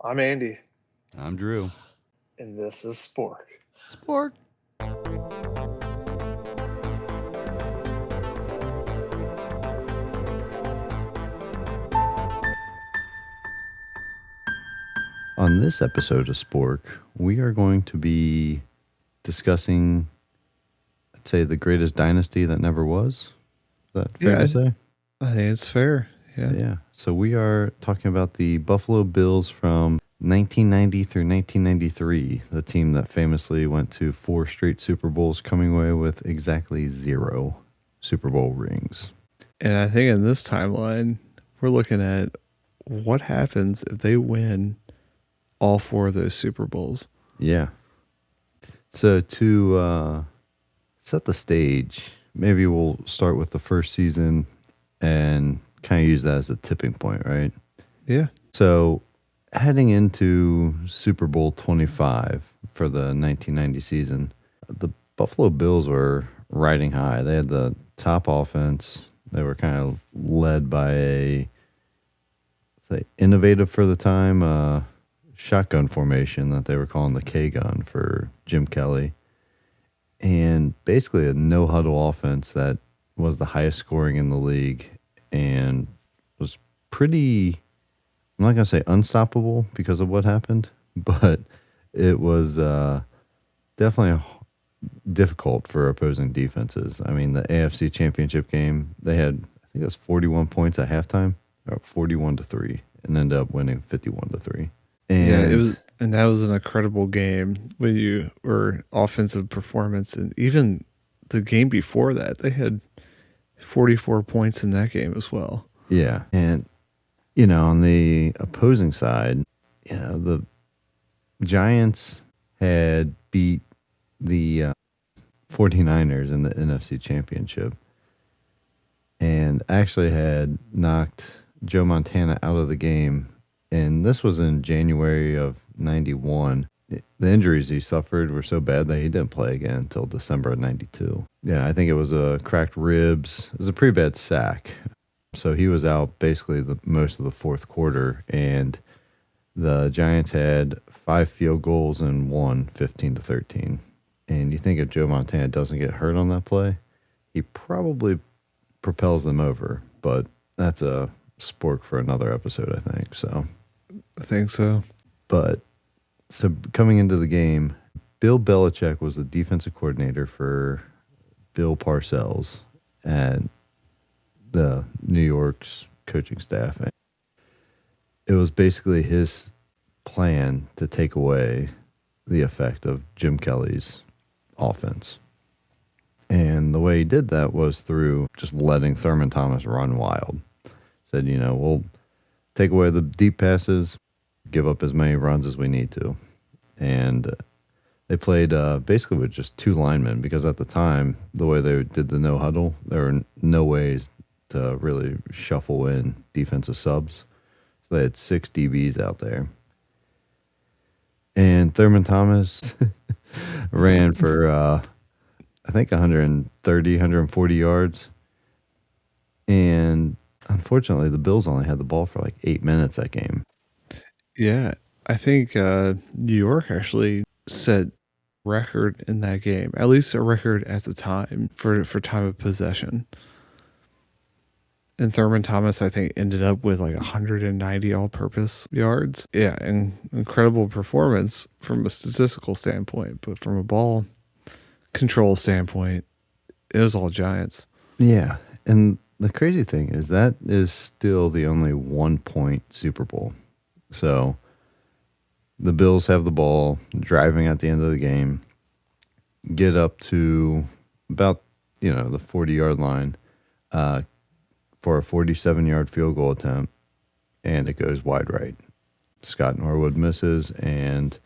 I'm Andy, I'm Drew. and this is Spork. Spork. On this episode of Spork, we are going to be discussing, I'd say, the greatest dynasty that never was. Is that fair to say? I think it's fair. Yeah. So we are talking about the Buffalo Bills from 1990 through 1993, the team that famously went to 4 straight Super Bowls, coming away with exactly 0 Super Bowl rings. And I think in this timeline, we're looking at what happens if they win all 4 of those Super Bowls. Yeah. So to set the stage, maybe we'll start with the first season and kind of use that as the tipping point, right? Yeah. So heading into Super Bowl 25 for the 1990 season, the Buffalo Bills were riding high. They had the top offense. They were kind of led by a, say, innovative for the time, shotgun formation that they were calling the K-gun for Jim Kelly. And basically a no-huddle offense that was the highest scoring in the league and was pretty, I'm not going to say unstoppable because of what happened, but it was definitely difficult for opposing defenses. I mean, the AFC Championship game, they had, I think it was 41 points at halftime, or 41-3, and ended up winning 51-3. And yeah, it was, and that was an incredible game when you were offensive performance, and even the game before that, they had 44 points in that game as well. Yeah, and on the opposing side, the Giants had beat the 49ers in the NFC Championship and actually had knocked Joe Montana out of the game. And this was in January of 91. The injuries he suffered were so bad that he didn't play again until December of 92. Yeah, I think it was a cracked ribs. It was a pretty bad sack. So he was out basically most of the fourth quarter, and the Giants had 5 field goals and won 15-13. And you think if Joe Montana doesn't get hurt on that play, he probably propels them over. But that's a spork for another episode, I think. So I think so. But so coming into the game, Bill Belichick was the defensive coordinator for Bill Parcells and the New York's coaching staff. It was basically his plan to take away the effect of Jim Kelly's offense. And the way he did that was through just letting Thurman Thomas run wild. Said, we'll take away the deep passes, give up as many runs as we need to. And they played basically with just 2 linemen because at the time, the way they did the no huddle, there were no ways to really shuffle in defensive subs. So they had 6 DBs out there. And Thurman Thomas ran for, I think, 130, 140 yards. And unfortunately, the Bills only had the ball for like 8 minutes that game. Yeah, I think New York actually set record in that game, at least a record at the time for time of possession. And Thurman Thomas, I think, ended up with like 190 all-purpose yards. Yeah, and incredible performance from a statistical standpoint, but from a ball control standpoint, it was all Giants. Yeah, and the crazy thing is that is still the only 1-point Super Bowl. So the Bills have the ball, driving at the end of the game, get up to about, the 40-yard line for a 47-yard field goal attempt, and it goes wide right. Scott Norwood misses, and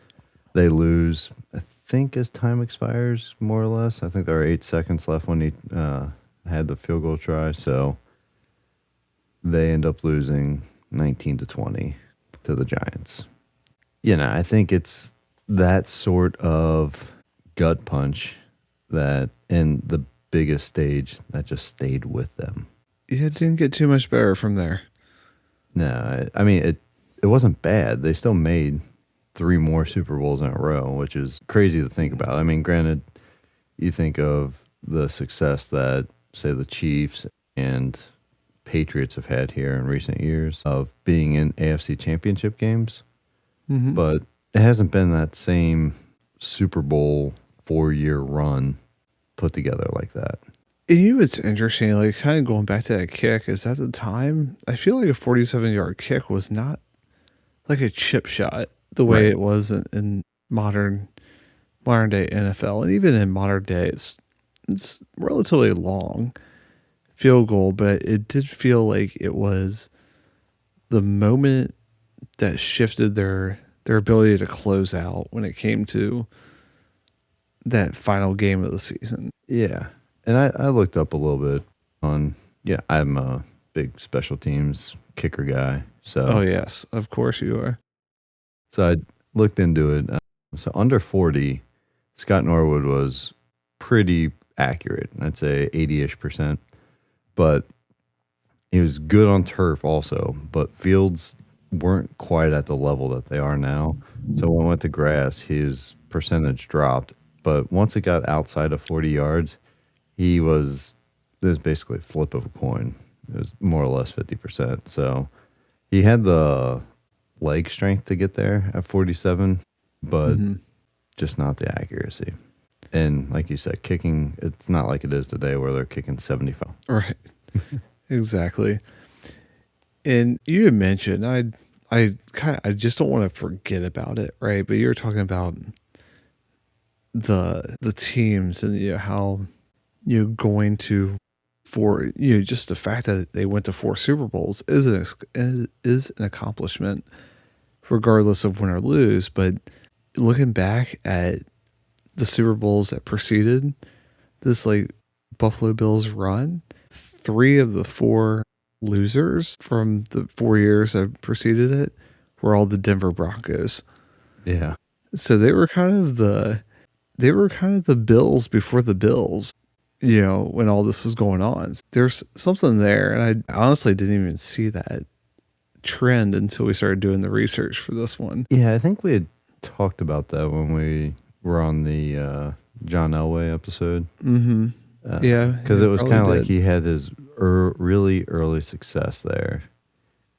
they lose, I think, as time expires, more or less. I think there are 8 seconds left when he had the field goal try, so they end up losing 19-20 to the Giants. I think it's that sort of gut punch that in the biggest stage that just stayed with them. Yeah, it didn't get too much better from there. No, I mean, it wasn't bad. They still made 3 more Super Bowls in a row, which is crazy to think about. I mean, granted, you think of the success that, say, the Chiefs and Patriots have had here in recent years of being in AFC championship games, but it hasn't been that same Super Bowl 4-year run put together like that. And you know what's interesting, like kind of going back to that kick, is at the time, I feel like a 47-yard kick was not like a chip shot the way it was in modern day NFL. And even in modern day, it's relatively long field goal, but it did feel like it was the moment that shifted their ability to close out when it came to that final game of the season. Yeah. And I looked up a little bit on, I'm a big special teams kicker guy. So, oh, yes, of course you are. So I looked into it. So under 40, Scott Norwood was pretty accurate. I'd say 80-ish%. But he was good on turf also. But fields weren't quite at the level that they are now. So when I went to grass, his percentage dropped. But once it got outside of 40 yards, it was basically a flip of a coin. It was more or less 50%. So he had the leg strength to get there at 47, but just not the accuracy. And like you said, kicking, it's not like it is today where they're kicking 75. Right. Exactly. And you had mentioned, I just don't want to forget about it, right? But you were talking about the teams and how you're going to just the fact that they went to 4 Super Bowls is an accomplishment, regardless of win or lose. But looking back at the Super Bowls that preceded this, like Buffalo Bills run, 3 of the 4 losers from the 4 years that preceded it were all the Denver Broncos. Yeah. So they were kind of the Bills before the Bills, when all this was going on. There's something there, and I honestly didn't even see that trend until we started doing the research for this one. Yeah, I think we had talked about that when we were on the John Elway episode. Mm-hmm. Yeah. Because it was kind of like he had his really early success there.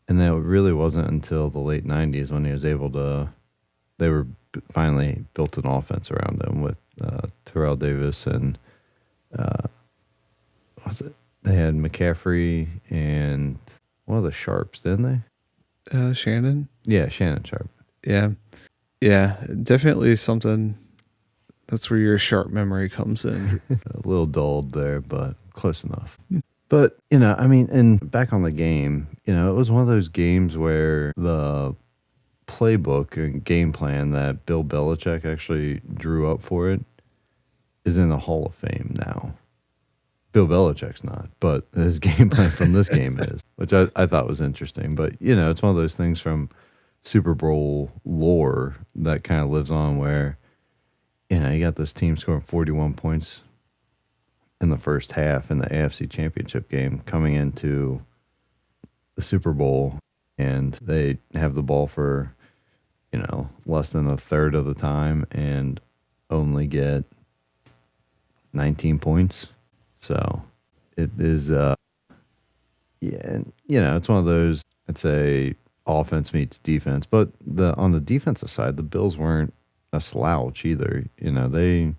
And that really wasn't until the late 90s when he was able to, they were finally built an offense around him with Terrell Davis and they had McCaffrey and one of the Sharps, didn't they? Shannon? Yeah, Shannon Sharp. Yeah. Yeah, definitely something. That's where your sharp memory comes in. A little dulled there, but close enough. But, and back on the game, it was one of those games where the playbook and game plan that Bill Belichick actually drew up for it is in the Hall of Fame now. Bill Belichick's not, but his game plan from this game is, which I thought was interesting. But, it's one of those things from Super Bowl lore that kind of lives on where, you got this team scoring 41 points in the first half in the AFC Championship game coming into the Super Bowl, and they have the ball for, less than a third of the time and only get 19 points. So it is, it's one of those, I'd say, offense meets defense. But on the defensive side, the Bills weren't a slouch either. They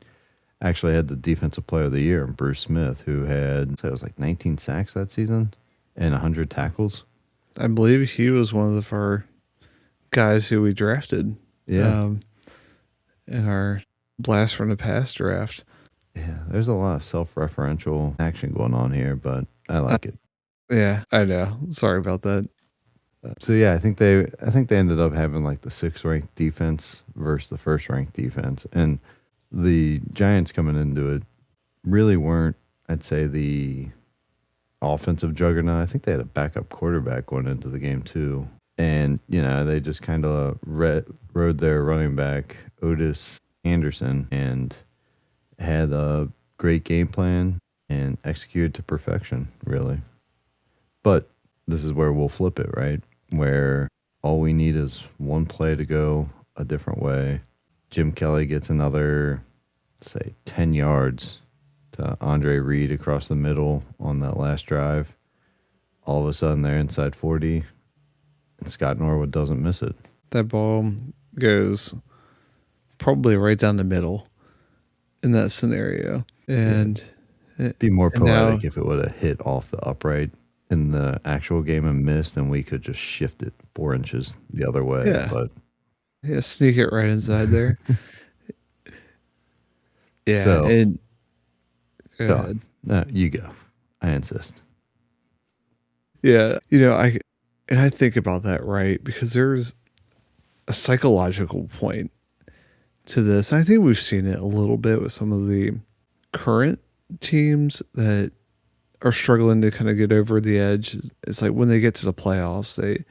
actually had the defensive player of the year, Bruce Smith, who had, it was like 19 sacks that season and 100 tackles. I believe he was one of our guys who we drafted. Yeah. In our blast from the past draft. Yeah, there's a lot of self-referential action going on here, but I like it. Yeah, I know. Sorry about that. So yeah, I think they ended up having like the 6th ranked defense versus the 1st ranked defense, and the Giants coming into it really weren't, I'd say, the offensive juggernaut. I think they had a backup quarterback going into the game too, and they just kind of rode their running back Otis Anderson and had a great game plan and executed to perfection, really. But this is where we'll flip it, right? Where all we need is one play to go a different way. Jim Kelly gets another, say, 10 yards to Andre Reed across the middle on that last drive. All of a sudden, they're inside 40, and Scott Norwood doesn't miss it. That ball goes probably right down the middle in that scenario. And it'd be more poetic if it would have hit off the upright in the actual game and missed, and we could just shift it 4 inches the other way. Yeah. But sneak it right inside there. Yeah. So, and go ahead. No, you go. I insist. Yeah. I think about that, right? Because there's a psychological point to this. I think we've seen it a little bit with some of the current teams that are struggling to kind of get over the edge. It's like when they get to the playoffs, they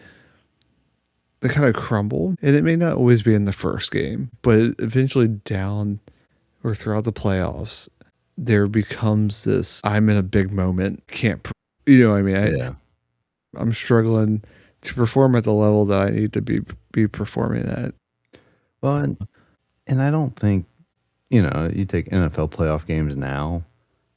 kind of crumble, and it may not always be in the first game, but eventually down or throughout the playoffs, there becomes this, I'm in a big moment, I'm struggling to perform at the level that I need to be performing at. Well, and I don't think, you take NFL playoff games now,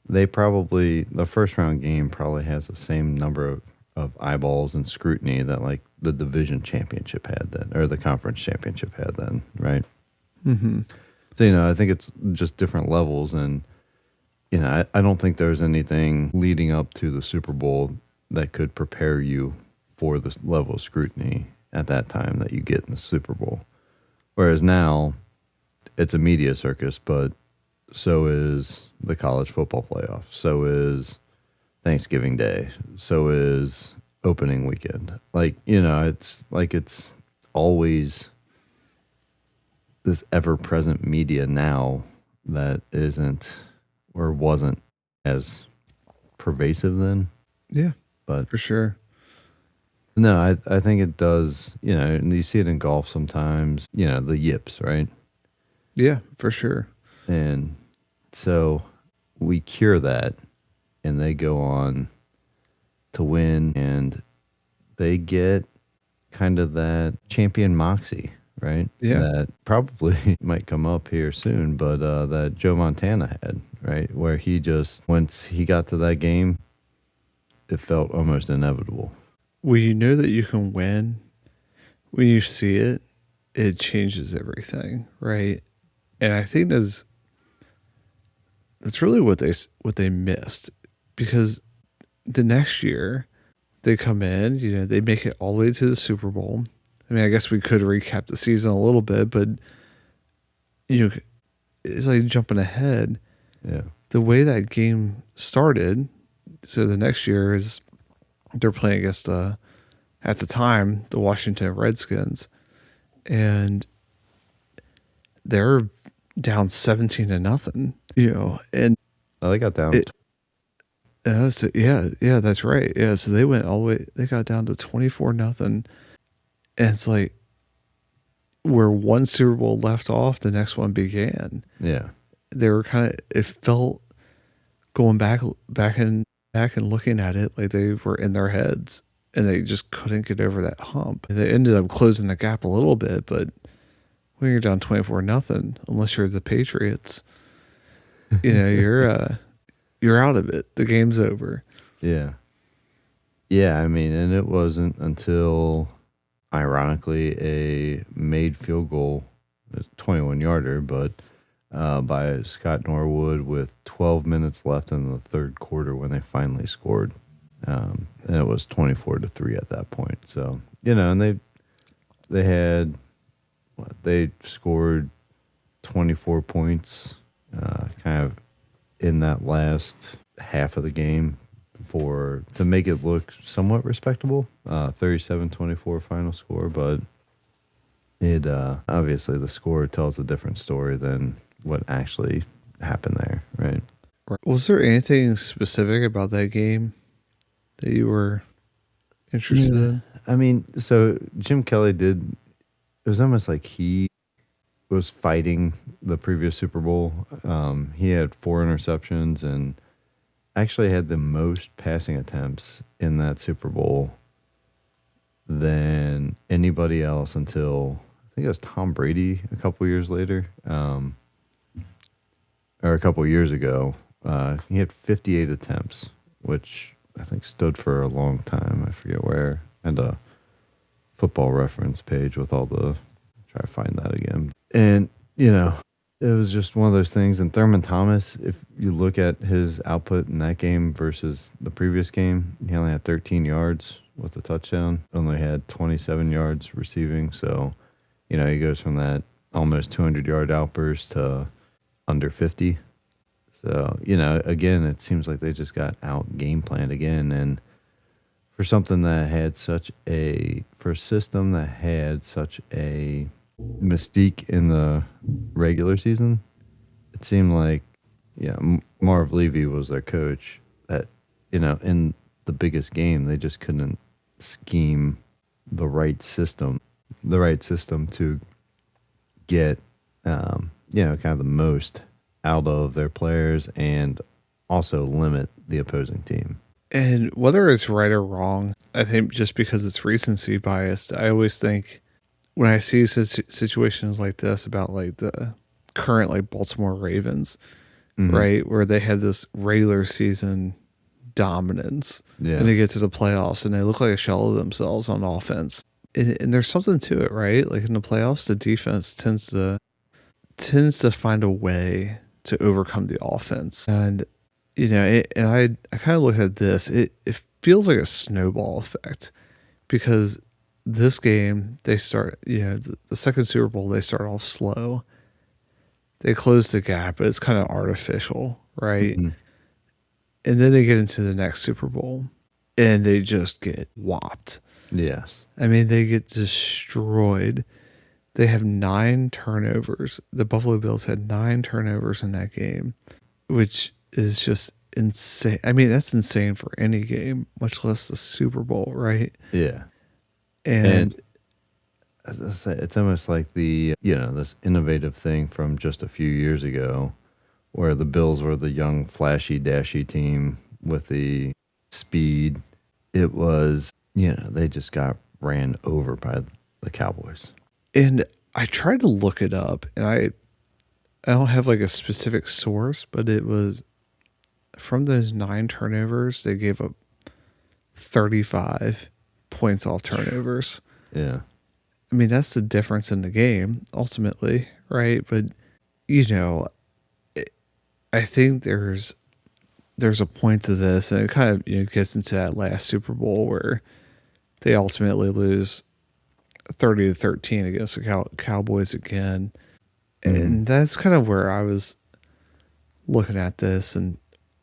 they probably, the first round game probably has the same number of eyeballs and scrutiny that like the division championship had then, or the conference championship had then, right? Mm-hmm. So, I think it's just different levels. And, I don't think there's anything leading up to the Super Bowl that could prepare you for the level of scrutiny at that time that you get in the Super Bowl. Whereas now, it's a media circus, but so is the college football playoff. So is Thanksgiving Day. So is opening weekend. Like, it's like it's always this ever-present media now that isn't or wasn't as pervasive then. Yeah, but for sure. No, I think it does, and you see it in golf sometimes, the yips, right? Yeah, for sure. And so we cure that, and they go on to win, and they get kind of that champion moxie, right? Yeah. That probably might come up here soon, but that Joe Montana had, right? Where he just, once he got to that game, it felt almost inevitable. Well, you know that you can win. When you see it, it changes everything, right? And I think that's really what they missed, because the next year they come in, they make it all the way to the Super Bowl. I mean, I guess we could recap the season a little bit, but it's like jumping ahead. Yeah. The way that game started, so the next year is they're playing against at the time the Washington Redskins, and they're down 17-0, and they got down. So yeah, that's right. Yeah, so they went all the way. They got down to 24-0, and it's like where one Super Bowl left off, the next one began. Yeah, they were kind of. It felt going back and looking at it like they were in their heads, and they just couldn't get over that hump. They ended up closing the gap a little bit, but when you're down 24-0, unless you're the Patriots, you're out of it. The game's over. Yeah. Yeah, I mean, and it wasn't until, ironically, a made field goal, a 21-yarder, but by Scott Norwood with 12 minutes left in the third quarter when they finally scored. And it was 24-3 at that point. So, and they scored 24 points kind of in that last half of the game to make it look somewhat respectable. 37-24 final score, but it obviously the score tells a different story than what actually happened there, right? Was there anything specific about that game that you were interested in? I mean, so Jim Kelly it was almost like he was fighting the previous Super Bowl. He had 4 interceptions and actually had the most passing attempts in that Super Bowl than anybody else until I think it was Tom Brady a couple years later, or a couple years ago. He had 58 attempts, which I think stood for a long time. I forget where. And a Football Reference page with all the, try to find that again. And, it was just one of those things. And Thurman Thomas, if you look at his output in that game versus the previous game, he only had 13 yards with a touchdown, only had 27 yards receiving. So, he goes from that almost 200-yard outburst to under 50. So, again, it seems like they just got out game planned again. And for something that had for a system that had such a mystique in the regular season, it seemed like, Marv Levy was their coach, that, in the biggest game, they just couldn't scheme the right system to get, kind of the most out of their players and also limit the opposing team. And whether it's right or wrong, I think just because it's recency biased, I always think when I see situations like this about like the current like Baltimore Ravens, right, where they had this regular season dominance, and they get to the playoffs and they look like a shell of themselves on offense. And there's something to it, right? Like in the playoffs, the defense tends to find a way to overcome the offense. And I kind of look at this. It feels like a snowball effect, because this game they start, the second Super Bowl, they start off slow. They close the gap, but it's kind of artificial, right? Mm-hmm. And then they get into the next Super Bowl and they just get whopped. Yes. I mean, they get destroyed. They have 9 turnovers. The Buffalo Bills had 9 turnovers in that game, which is just insane. I mean, that's insane for any game, much less the Super Bowl, right? Yeah. And as I say, it's almost like the, this innovative thing from just a few years ago where the Bills were the young, flashy, dashy team with the speed. It was, they just got ran over by the Cowboys. And I tried to look it up, and I don't have like a specific source, but it was from those 9 turnovers, they gave up 35 points off turnovers. Yeah. I mean, that's the difference in the game ultimately, right? But, I think there's a point to this, and it kind of gets into that last Super Bowl where they ultimately lose 30-13 against the Cowboys again. And that's kind of where I was looking at this. And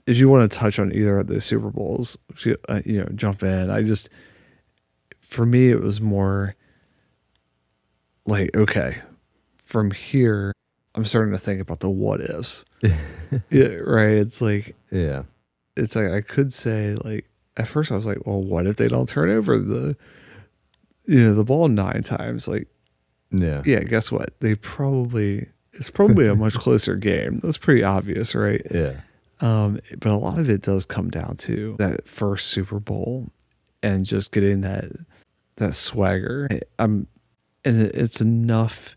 if you want to touch on either of those Super Bowls, jump in. For me, it was more like, okay, from here, I'm starting to think about the what ifs. Yeah, right. It's like, I could say, like, at first I was like, well, what if they don't turn over the ball 9 times? Like, guess what? It's probably a much closer game. That's pretty obvious, right? Yeah. But a lot of it does come down to that first Super Bowl and just getting that swagger. And it's enough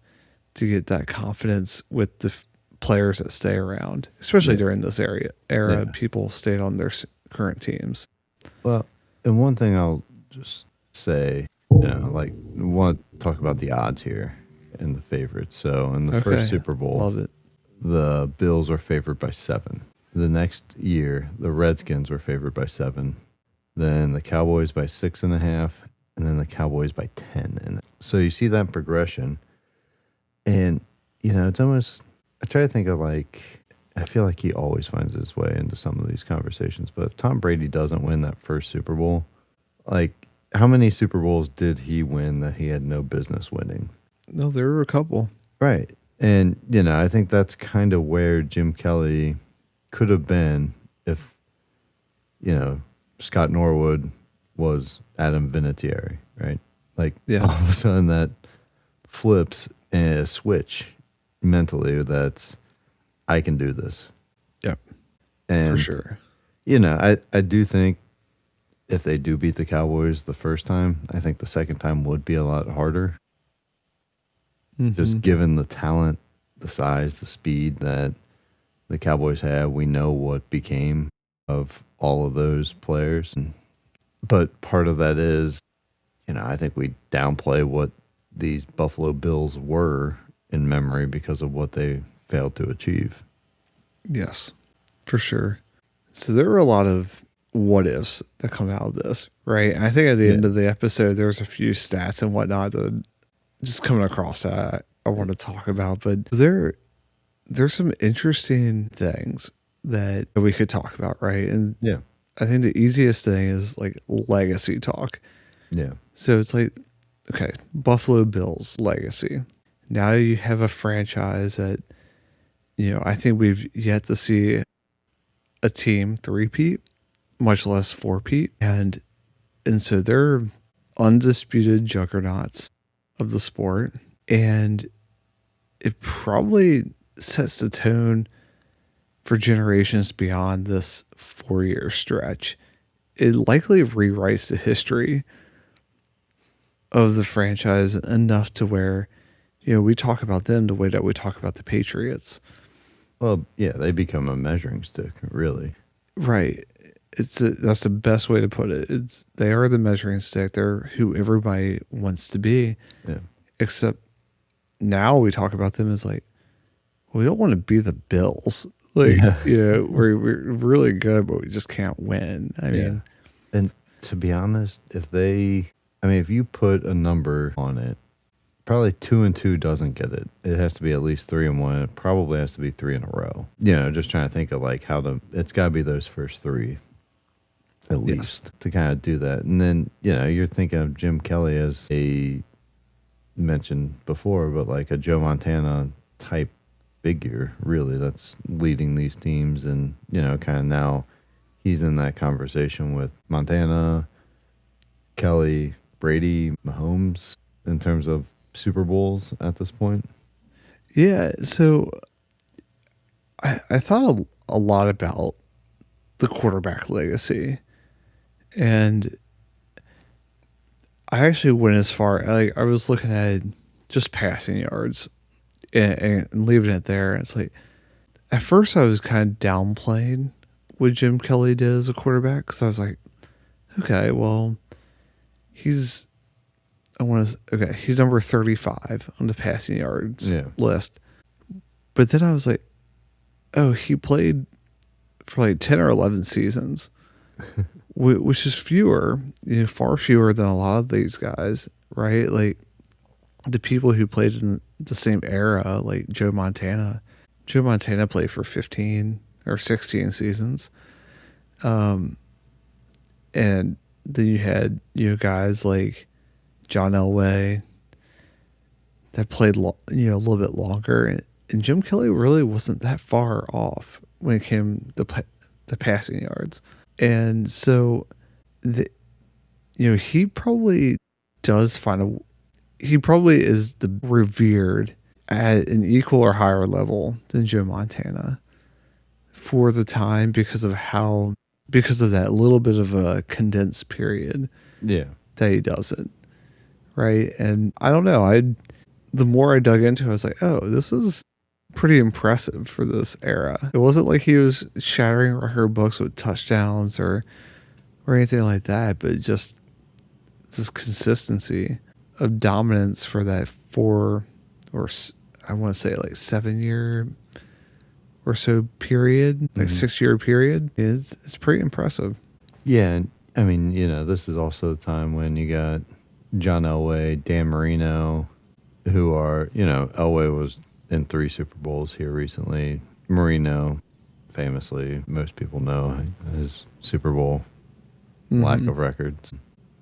to get that confidence with the players that stay around, especially during this era. People stayed on their current teams. Well, and one thing I'll just say, want to talk about the odds here and the favorites. So in the first Super Bowl, love it. The Bills were favored by 7. The next year, the Redskins were favored by 7. Then the Cowboys by 6.5, and then the Cowboys by 10. And so you see that progression, and it's almost. I try to think of I feel like he always finds his way into some of these conversations. But if Tom Brady doesn't win that first Super Bowl, how many Super Bowls did he win that he had no business winning? No, there were a couple. Right. And, I think that's kind of where Jim Kelly could have been if, Scott Norwood was Adam Vinatieri, right? All of a sudden that flips and a switch mentally that's, I can do this. Yep. And for sure. I do think if they do beat the Cowboys the first time, I think the second time would be a lot harder. Just given the talent, the size, the speed that the Cowboys have, we know what became of all of those players. But part of that is, I think we downplay what these Buffalo Bills were in memory because of what they failed to achieve. Yes, for sure. So there were a lot of what ifs that come out of this, right? And I think at the end of the episode, there was a few stats and whatnot that just coming across that I want to talk about. But there's some interesting things that we could talk about, right? And I think the easiest thing is like legacy talk. Yeah. So it's like, okay, Buffalo Bills legacy. Now you have a franchise that, I think we've yet to see a team three-peat, much less four-peat. And so they're undisputed juggernauts of the sport. And it probably sets the tone for generations beyond this 4-year stretch. It likely rewrites the history of the franchise enough to where, we talk about them the way that we talk about the Patriots. Well, yeah, they become a measuring stick, really. Right. That's the best way to put it. They are the measuring stick. They're who everybody wants to be. Yeah. Except now we talk about them as like, we don't want to be the Bills. Like, we're really good, but we just can't win. I mean, and to be honest, if you put a number on it, probably 2-2 doesn't get it. It has to be at least 3-1. It probably has to be 3 in a row. Just trying to think of like it's got to be those first 3 at least to kind of do that. And then, you're thinking of Jim Kelly as mentioned before, but like a Joe Montana type figure, really, that's leading these teams. And, kind of now he's in that conversation with Montana, Kelly, Brady, Mahomes in terms of Super Bowls at this point. Yeah. So I thought a lot about the quarterback legacy, and I actually went as far, like I was looking at just passing yards and leaving it there. And it's like, at first I was kind of downplaying what Jim Kelly did as a quarterback, because I was like, okay, well, he's number 35 on the passing yards list. But then I was like, oh, he played for like 10 or 11 seasons, which is fewer, far fewer than a lot of these guys, right? Like the people who played in the same era, like Joe Montana. Joe Montana played for 15 or 16 seasons. And then you had, guys like John Elway that played, a little bit longer. And Jim Kelly really wasn't that far off when it came to passing yards. And so, he probably does he probably is the revered at an equal or higher level than Joe Montana for the time because of that little bit of a condensed period that he does it. Right. And I don't know, the more I dug into it, I was like, oh, this is pretty impressive for this era. It wasn't like he was shattering record books with touchdowns or anything like that, but just this consistency of dominance for that 4 or I want to say like 7-year or so period, like 6-year period. It's pretty impressive. Yeah. And I mean, this is also the time when you got John Elway, Dan Marino, who are, Elway was in 3 Super Bowls here recently. Marino, famously, most people know his Super Bowl lack of records.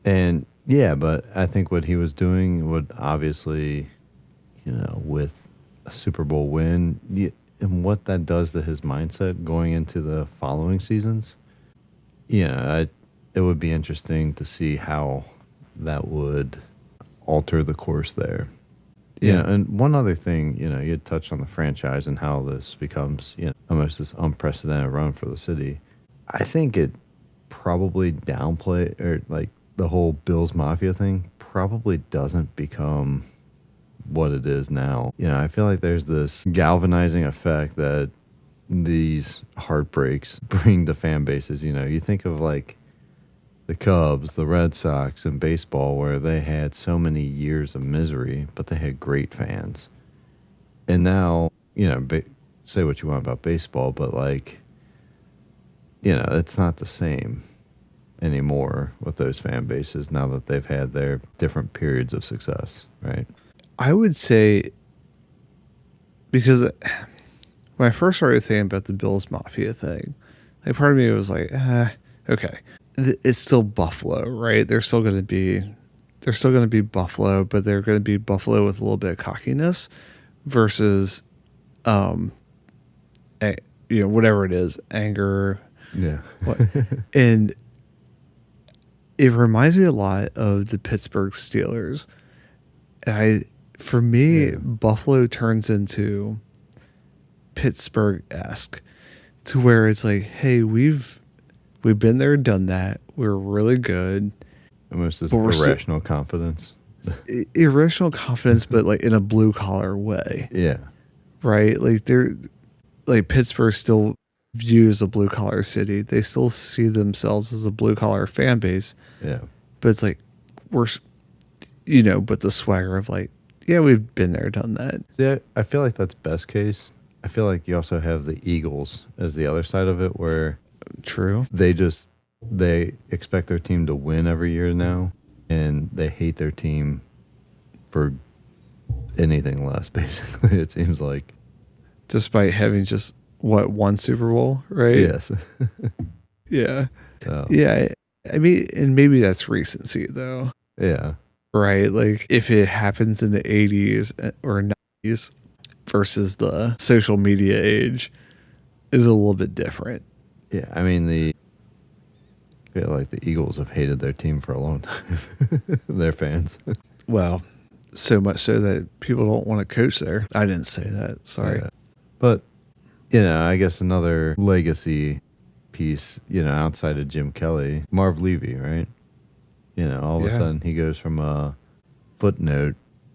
And but I think what he was doing would obviously, with a Super Bowl win, and what that does to his mindset going into the following seasons, it would be interesting to see how that would alter the course there. Yeah, and one other thing, you had touched on the franchise and how this becomes, almost this unprecedented run for the city. I think it probably downplay, or like the whole Bills Mafia thing probably doesn't become what it is now. You know, I feel like there's this galvanizing effect that these heartbreaks bring to fan bases. You know, you think of like the Cubs, the Red Sox, and baseball, where they had so many years of misery, but they had great fans. And now, you know, say what you want about baseball, but like, you know, it's not the same anymore with those fan bases now that they've had their different periods of success, right? I would say, because when I first started thinking about the Bills Mafia thing, like part of me was like, okay, it's still Buffalo, right? They're still going to be Buffalo, but they're going to be Buffalo with a little bit of cockiness versus, you know, whatever it is, anger. Yeah. And it reminds me a lot of the Pittsburgh Steelers. For me, Buffalo turns into Pittsburgh-esque, to where it's like, hey, we've been there, done that. We're really good. Almost this irrational confidence. Irrational confidence, but like in a blue collar way. Yeah. Right? Like Pittsburgh still viewed as a blue collar city. They still see themselves as a blue collar fan base. Yeah. But it's like, you know, but the swagger of like, yeah, we've been there, done that. See, I feel like that's best case. I feel like you also have the Eagles as the other side of it, where true, they expect their team to win every year now, and they hate their team for anything less, basically, it seems like. Despite having just, one Super Bowl, right? Yes. Yeah. So. Yeah. I mean, and maybe that's recency, though. Yeah. Right? Like, if it happens in the 80s or 90s versus the social media age is a little bit different. Yeah. I mean, I feel like the Eagles have hated their team for a long time. Their fans. Well, so much so that people don't want to coach there. I didn't say that. Sorry. Yeah. But, you know, I guess another legacy piece, you know, outside of Jim Kelly, Marv Levy, right? You know, all of a sudden he goes from a footnote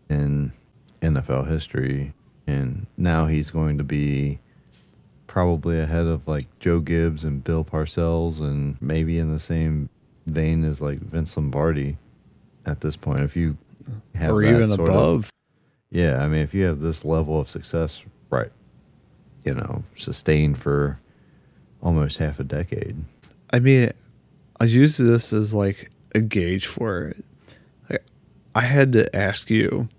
in NFL history, and now he's going to be probably ahead of like Joe Gibbs and Bill Parcells, and maybe in the same vein as like Vince Lombardi at this point. If you have or that even sort above. Yeah, I mean, if you have this level of success, right, you know, sustained for almost half a decade. I mean, I use this as like a gauge for it. Like, I had to ask you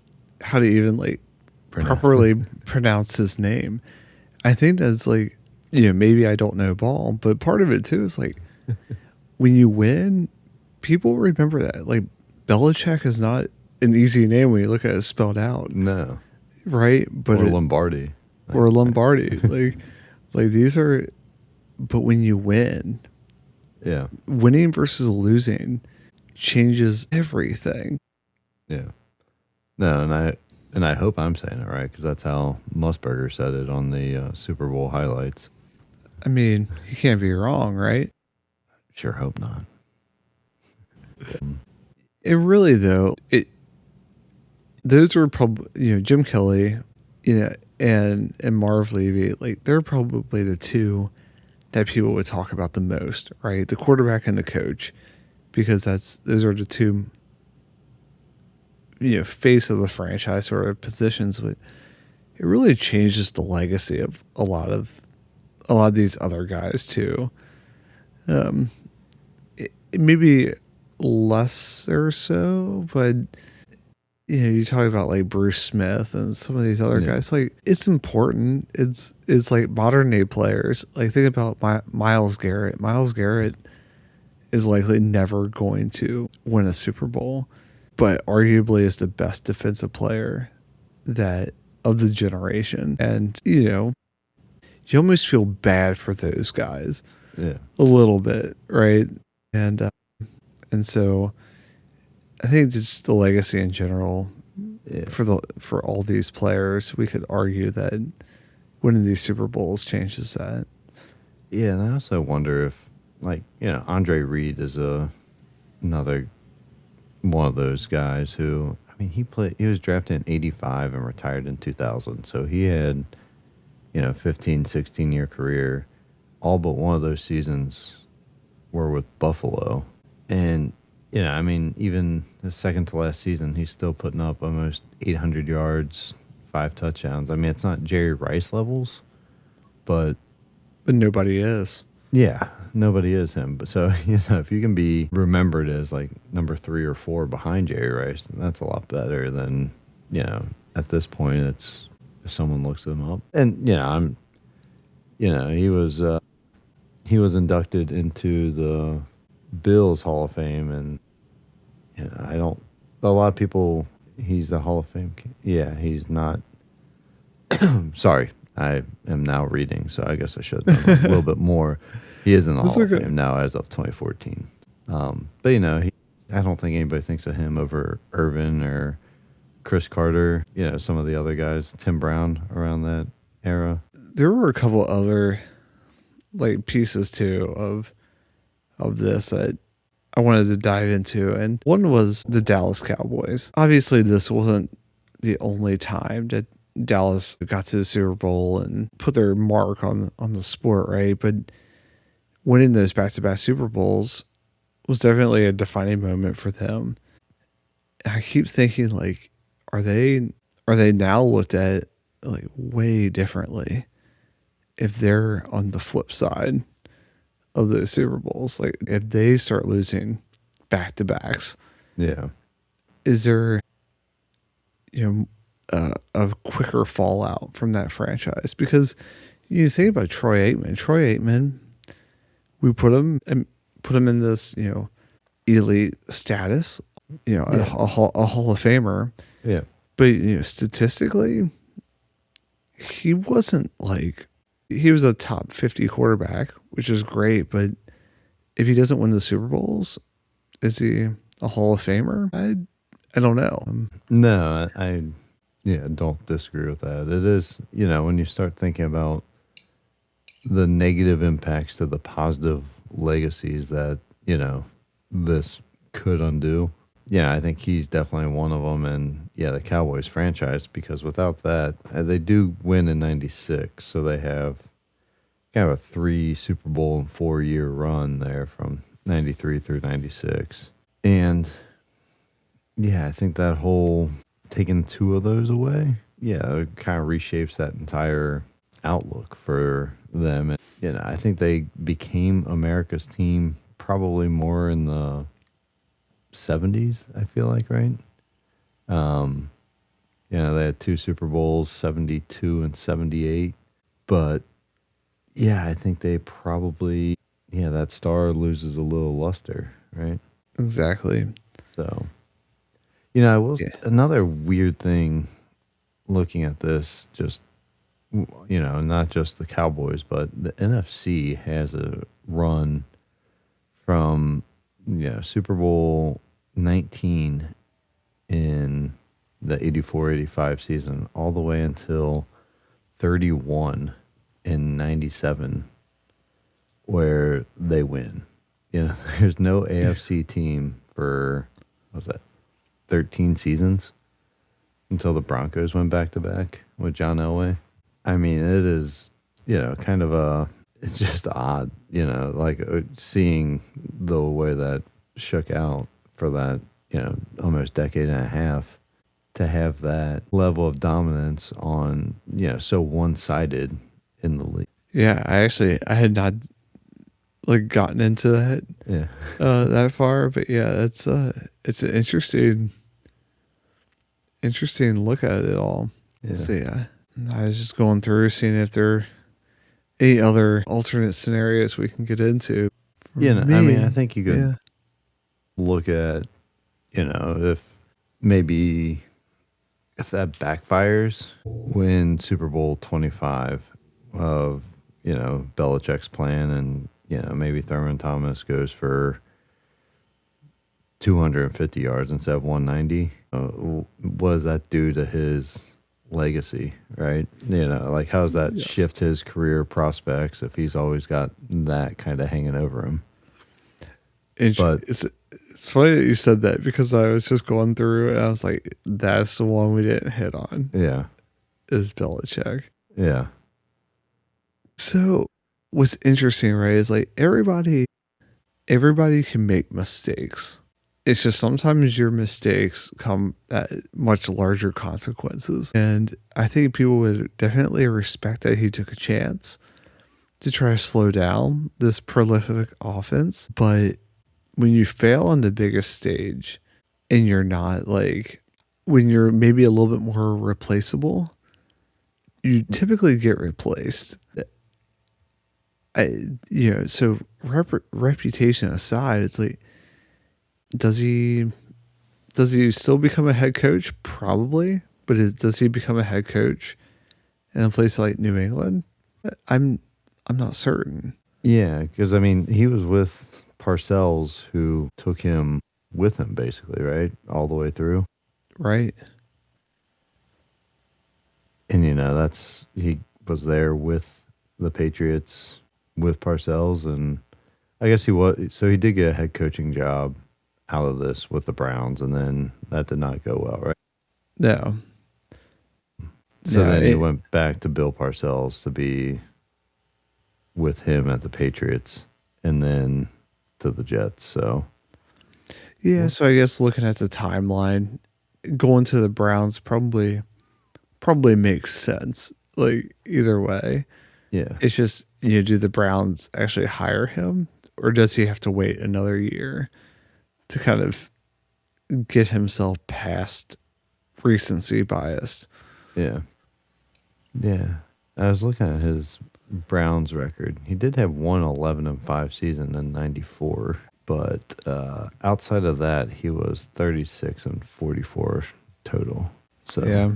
how to even like properly pronounce his name. I think that's like, you know, maybe I don't know ball, but part of it too is like when you win, people remember that. Like, Belichick is not an easy name when you look at it spelled out. No. Right? But or Lombardi. Or Lombardi. like these are, but when you win, yeah, winning versus losing changes everything. Yeah. No, and I hope I'm saying it right, because that's how Musburger said it on the Super Bowl highlights. I mean, you can't be wrong, right? Sure hope not. It really, though, those were probably, you know, Jim Kelly, you know, and Marv Levy, like, they're probably the two that people would talk about the most, right? The quarterback and the coach, because those are the two, you know, face of the franchise sort of positions. But it really changes the legacy of a lot of these other guys too. It maybe less or so, but you know, you talk about like Bruce Smith and some of these other guys. Like, it's important. It's like modern day players. Like, think about Myles Garrett. Myles Garrett is likely never going to win a Super Bowl, but arguably is the best defensive player of the generation. And, you know, you almost feel bad for those guys. Yeah. A little bit, right? And so I think just the legacy in general for all these players, we could argue that winning these Super Bowls changes that. Yeah, and I also wonder if, like, Andre Reed is another one of those guys who, I mean, he was drafted in 85 and retired in 2000. So he had, 15, 16-year career. All but one of those seasons were with Buffalo. And, I mean, even the second to last season, he's still putting up almost 800 yards, 5 touchdowns. I mean, it's not Jerry Rice levels, but nobody is. Yeah, nobody is him. But so, if you can be remembered as like number 3 or 4 behind Jerry Rice, that's a lot better than, at this point, it's if someone looks them up. And, he was inducted into the Bills Hall of Fame, and a lot of people, he's the Hall of Fame. Yeah, he's not. Sorry, I am now reading, so I guess I should have done a little bit more. He is in the Hall of Fame now as of 2014. But, I don't think anybody thinks of him over Irvin or Chris Carter, some of the other guys, Tim Brown around that era. There were a couple other like pieces too of this that I wanted to dive into, and one was the Dallas Cowboys. Obviously, this wasn't the only time that Dallas got to the Super Bowl and put their mark on the sport, right? But winning those back-to-back Super Bowls was definitely a defining moment for them. And I keep thinking, like, are they now looked at like way differently if they're on the flip side of those Super Bowls? Like, if they start losing back-to-backs, Yeah. is there, a quicker fallout from that franchise? Because you think about Troy Aikman, we put him in this, elite status, a Hall of Famer. Yeah. But, statistically, he wasn't like, he was a top 50 quarterback, which is great. But if he doesn't win the Super Bowls, is he a Hall of Famer? I don't know. No, I don't disagree with that. It is, when you start thinking about the negative impacts to the positive legacies that, this could undo. Yeah, I think he's definitely one of them. And the Cowboys franchise, because without that, they do win in 96. So they have kind of a 3 Super Bowl and 4-year run there from 93 through 96. And I think that whole taking 2 of those away, it kind of reshapes that entire outlook for them. And, I think they became America's team probably more in the 70s, I feel like, right? They had 2 Super Bowls, 72 and 78. But, I think they probably, that star loses a little luster, right? Exactly. So, another weird thing looking at this, just, not just the Cowboys, but the NFC has a run from, Super Bowl 19 in the 84-85 season all the way until 31 in 97 where they win. There's no AFC team for, what was that, 13 seasons until the Broncos went back-to-back with John Elway. I mean, it is, kind of it's just odd, like seeing the way that shook out for that, almost decade and a half, to have that level of dominance on, so one-sided in the league. Yeah, I had not like gotten into that that far, but it's an interesting look at it all. So I was just going through seeing if there are any other alternate scenarios we can get into. I mean, I think you could look at, if that backfires, win Super Bowl 25 of, Belichick's plan, and, maybe Thurman Thomas goes for 250 yards instead of 190. What does that do to his legacy, right? Like how's that shift his career prospects if he's always got that kind of hanging over him? But it's funny that you said that because I was just going through and I was like, that's the one we didn't hit on. Yeah. Is Belichick. Yeah. So what's interesting, right, is like everybody can make mistakes. It's just sometimes your mistakes come at much larger consequences. And I think people would definitely respect that he took a chance to try to slow down this prolific offense. But when you fail on the biggest stage and you're not like, when you're maybe a little bit more replaceable, you typically get replaced. So reputation aside, it's like, does he still become a head coach? Probably, but does he become a head coach in a place like New England? I'm not certain. Yeah, because I mean, he was with Parcells, who took him with him, basically, right, all the way through, right? And he was there with the Patriots with Parcells, and I guess he did get a head coaching job out of this with the Browns, and then that did not go well, right? No. So then he went back to Bill Parcells to be with him at the Patriots, and then to the Jets. So yeah, so I guess looking at the timeline, going to the Browns probably makes sense. Like either way. Yeah. It's just, do the Browns actually hire him, or does he have to wait another year to kind of get himself past recency bias? Yeah. Yeah. I was looking at his Browns record. He did have 11-5 season in 94, but outside of that, he was 36-44 total. So yeah,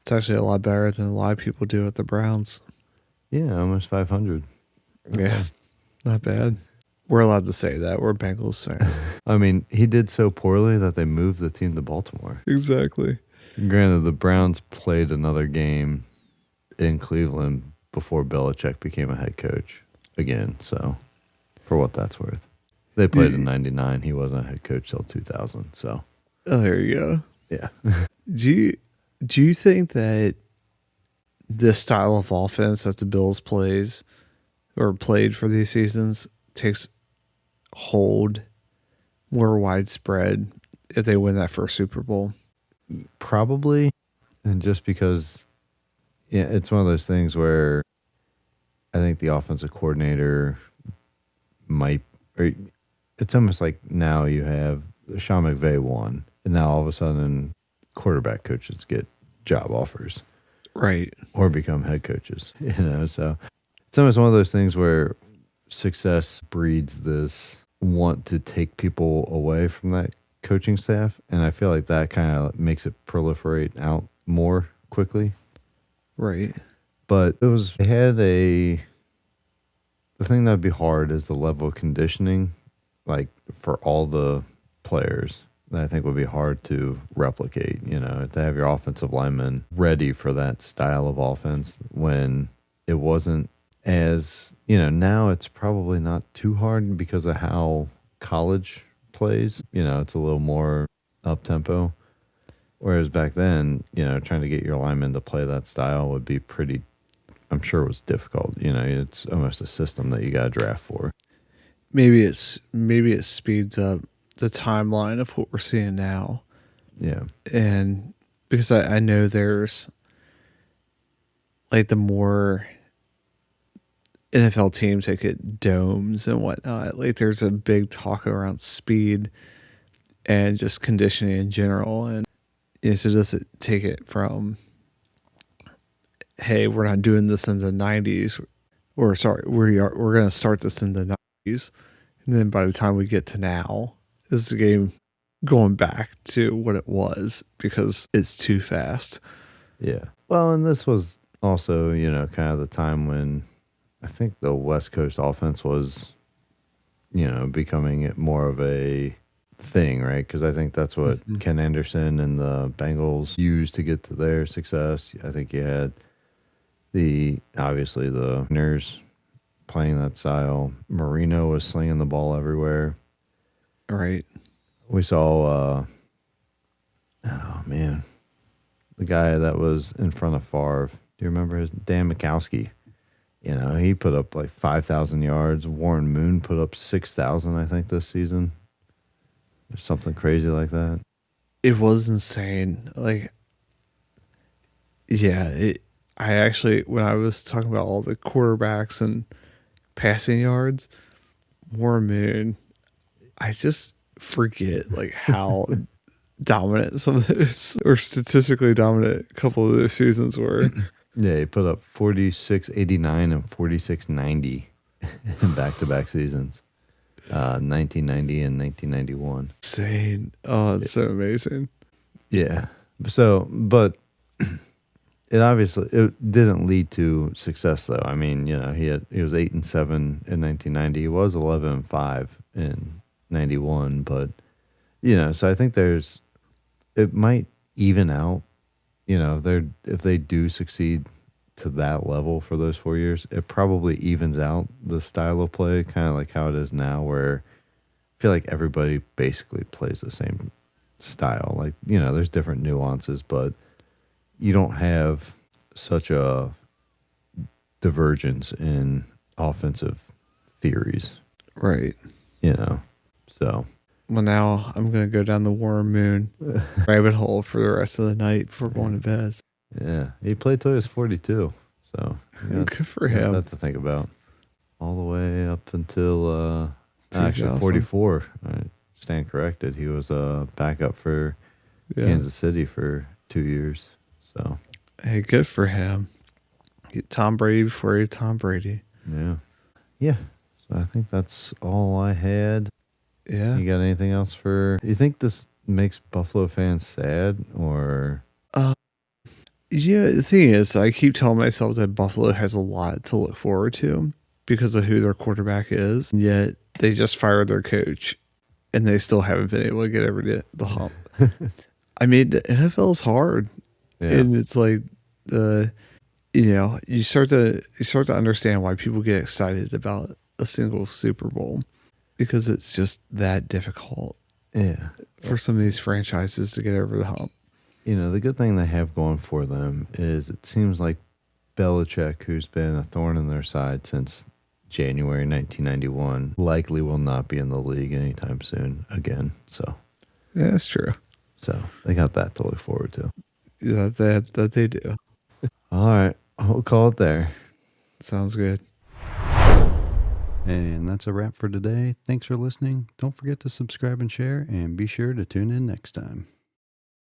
it's actually a lot better than a lot of people do at the Browns. Yeah, almost 500. Yeah, not bad. We're allowed to say that. We're Bengals fans. I mean, he did so poorly that they moved the team to Baltimore. Exactly. Granted, the Browns played another game in Cleveland before Belichick became a head coach again. So, for what that's worth, they played in '99. He wasn't a head coach till 2000. So, there you go. Yeah. Do you think that this style of offense that the Bills played for these seasons takes hold more widespread if they win that first Super Bowl? Probably. And just because it's one of those things where I think the offensive coordinator it's almost like now you have Sean McVay won, and now all of a sudden quarterback coaches get job offers. Right. Or become head coaches, so it's almost one of those things where success breeds this want to take people away from that coaching staff. And I feel like that kind of makes it proliferate out more quickly. Right. But the thing that'd be hard is the level of conditioning, like for all the players. That I think would be hard to replicate, to have your offensive linemen ready for that style of offense when it wasn't as, now it's probably not too hard because of how college plays. It's a little more up-tempo. Whereas back then, trying to get your linemen to play that style would be I'm sure it was difficult. It's almost a system that you got to draft for. Maybe it speeds up the timeline of what we're seeing now. Yeah. And because I know there's like the more NFL teams that get domes and whatnot, like there's a big talk around speed and just conditioning in general. And so does it take it from, hey, we're not doing this in the 90s, or sorry, we're going to start this in the 90s, and then by the time we get to now, is the game going back to what it was because it's too fast? Yeah. Well, and this was also, kind of the time when I think the West Coast offense was, becoming more of a thing, right? Because I think that's what Ken Anderson and the Bengals used to get to their success. I think you had obviously the Niners playing that style. Marino was slinging the ball everywhere. All right. We saw, oh man, the guy that was in front of Favre. Do you remember his Dan Mikowski? You know, he put up like 5,000 yards. Warren Moon put up 6,000, I think, this season. Or something crazy like that. It was insane. Like, yeah, I actually, when I was talking about all the quarterbacks and passing yards, Warren Moon, I just forget like how dominant some of those, or statistically dominant a couple of those seasons were. Yeah, he put up 46.89 and 46.90 in back-to-back seasons, 1990 and 1991. Insane. Oh, it's so amazing. Yeah. So, but it didn't lead to success though. I mean, you know, he was 8-7 in 1990. He was 11-5 in 91, but you know, so I think it might even out. You know, if they do succeed to that level for those 4 years, it probably evens out the style of play, kind of like how it is now, where I feel like everybody basically plays the same style. Like, you know, there's different nuances, but you don't have such a divergence in offensive theories. Right. You know, so. Well, now I'm going to go down the Warren Moon rabbit hole for the rest of the night before going to bed. Yeah. He played till he was 42. So good for him. That to think about. All the way up until actually 44. I stand corrected. He was a backup for Kansas City for 2 years. So hey, good for him. Get Tom Brady before he Tom Brady. Yeah. Yeah. So I think that's all I had. Yeah. You got anything else you think this makes Buffalo fans sad or? Yeah, the thing is, I keep telling myself that Buffalo has a lot to look forward to because of who their quarterback is. Yet they just fired their coach and they still haven't been able to get over the hump. I mean, the NFL is hard. Yeah. And it's like you start to understand why people get excited about a single Super Bowl. Because it's just that difficult for some of these franchises to get over the hump. You know, the good thing they have going for them is it seems like Belichick, who's been a thorn in their side since January 1991, likely will not be in the league anytime soon again. So, yeah, that's true. So they got that to look forward to. Yeah, that they do. All right. We'll call it there. Sounds good. And that's a wrap for today. Thanks for listening. Don't forget to subscribe and share, and be sure to tune in next time.